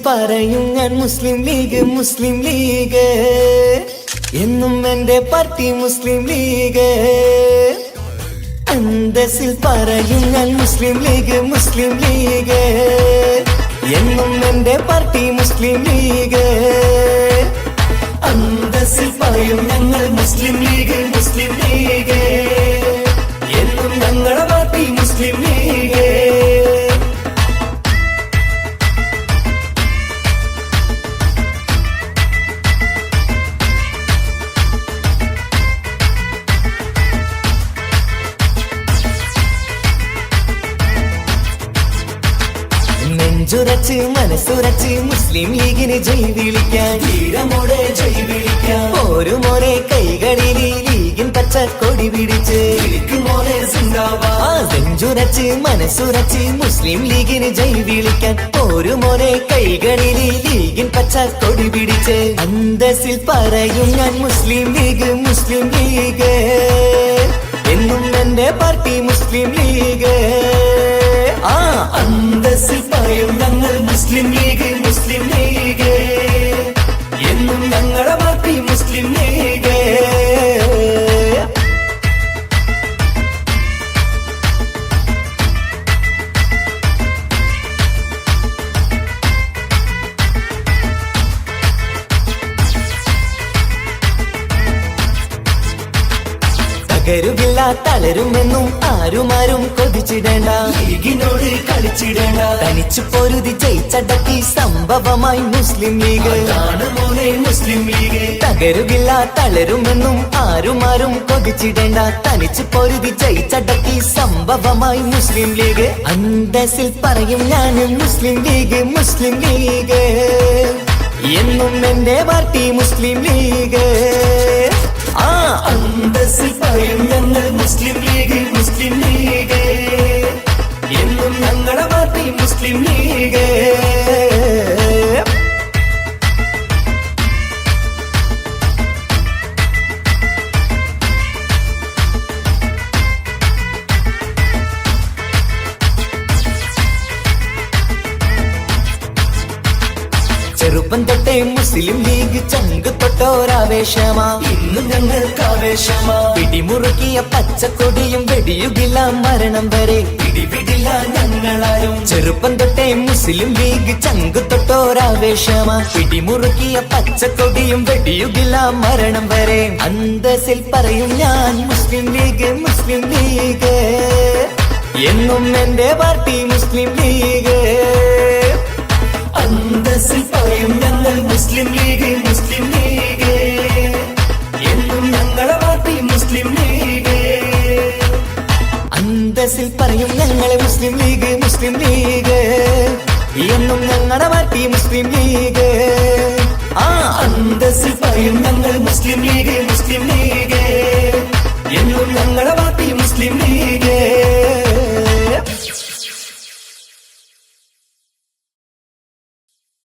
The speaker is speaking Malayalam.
പറയും ഞാൻ മുസ്ലിം ലീഗ് മുസ്ലിം ലീഗ് എന്നും എന്റെ പാർട്ടി മുസ്ലിം ലീഗ്. അന്തസ്സിൽ പറയും ഞാൻ മുസ്ലിം ലീഗ് മുസ്ലിം ലീഗ് എന്നും എന്റെ പാർട്ടി മുസ്ലിം ലീഗ്. അന്തസ്സിൽ പറയും ഞങ്ങൾ മുസ്ലിം ലീഗ് മുസ്ലിം ലീഗ് എന്നും ഞങ്ങളുടെ പാർട്ടി മുസ്ലിം ലീഗ്. നെഞ്ചുറച്ച് മനസ്സുറച്ച് മുസ്ലിം ലീഗിന് ജയ് വിളിക്കാൻ ധീരമോടെ ജയ് വിളിക്കാൻ ഒരു മോനെ കൈകളിൽ ലീഗിൻ പച്ചക്കൊടി പിടിച്ച് മോനെ സിന്ദാബാദ്. നെഞ്ചുറച്ച് മനസ്സുറച്ച് മുസ്ലിം ലീഗിന് ജയ് വിളിക്കാൻ ഒരു മോനെ കൈകളിൽ ലീഗിൻ പച്ചക്കൊടി പിടിച്ച് അന്തസ്സിൽ പറയും ഞാൻ മുസ്ലിം ലീഗ് മുസ്ലിം ലീഗ് എന്നും എന്റെ പാർട്ടി മുസ്ലിം ലീഗ്. അന്തസ്സിൽ പറയും ഞങ്ങൾ മുസ്ലിം ലീഗ് മുസ്ലിം ലീഗ് എന്നും ഞങ്ങളുടെ പാർട്ടി മുസ്ലിം ലീഗ്. തകരുകില്ല തളരുമെന്നും ആരുമാരും കൊതിച്ചിടേണ്ട ലീഗിനോട് കളിച്ചിടേണ്ട തനിച്ചു പൊരുതി ജയിച്ചടക്കി സംഭവമായി മുസ്ലിം ലീഗ് മോനെ മുസ്ലിം ലീഗ്. തകരുകില്ല തളരുമെന്നും ആരുമാരും കൊതിച്ചിടേണ്ട തനിച്ചു പൊരുതി ജയിച്ചടക്കി സംഭവമായി മുസ്ലിം ലീഗ്. അന്തസ്സിൽ പറയും ഞാൻ മുസ്ലിം ലീഗ് മുസ്ലിം ലീഗ് എന്നും എന്റെ പാർട്ടി മുസ്ലിം ലീഗ്. അന്തസ്സിൽ പറയും ഞങ്ങൾ മുസ്ലിം ലീഗ് മുസ്ലിം ലീഗ് എന്നും ഞങ്ങളുടെ പാർട്ടി മുസ്ലിം ലീഗ്. ചെറുപ്പം തൊട്ടേ മുസ്ലിം ലീഗ് ചങ്ക് തൊട്ടോരാവേശമാ ഇന്നും ഞങ്ങൾക്ക് ആവേശമാ. പിടിമുറുക്കിയ പച്ചക്കൊടിയും വെടിയുകില്ല മരണം വരെ പിടിവിടില്ല ഞങ്ങളാരും. ചെറുപ്പം തൊട്ടേ മുസ്ലിം ലീഗ് ചങ്ക് തൊട്ടോരാവേശമാ പിടിമുറുക്കിയ പച്ചക്കൊടിയും വെടിയുകില്ല മരണം വരെ. അന്തസ്സിൽ പറയും ഞാൻ മുസ്ലിം ലീഗ് മുസ്ലിം ലീഗ് എന്നും എന്റെ പാർട്ടി മുസ്ലിം ലീഗ്. അന്തസ്സിൽ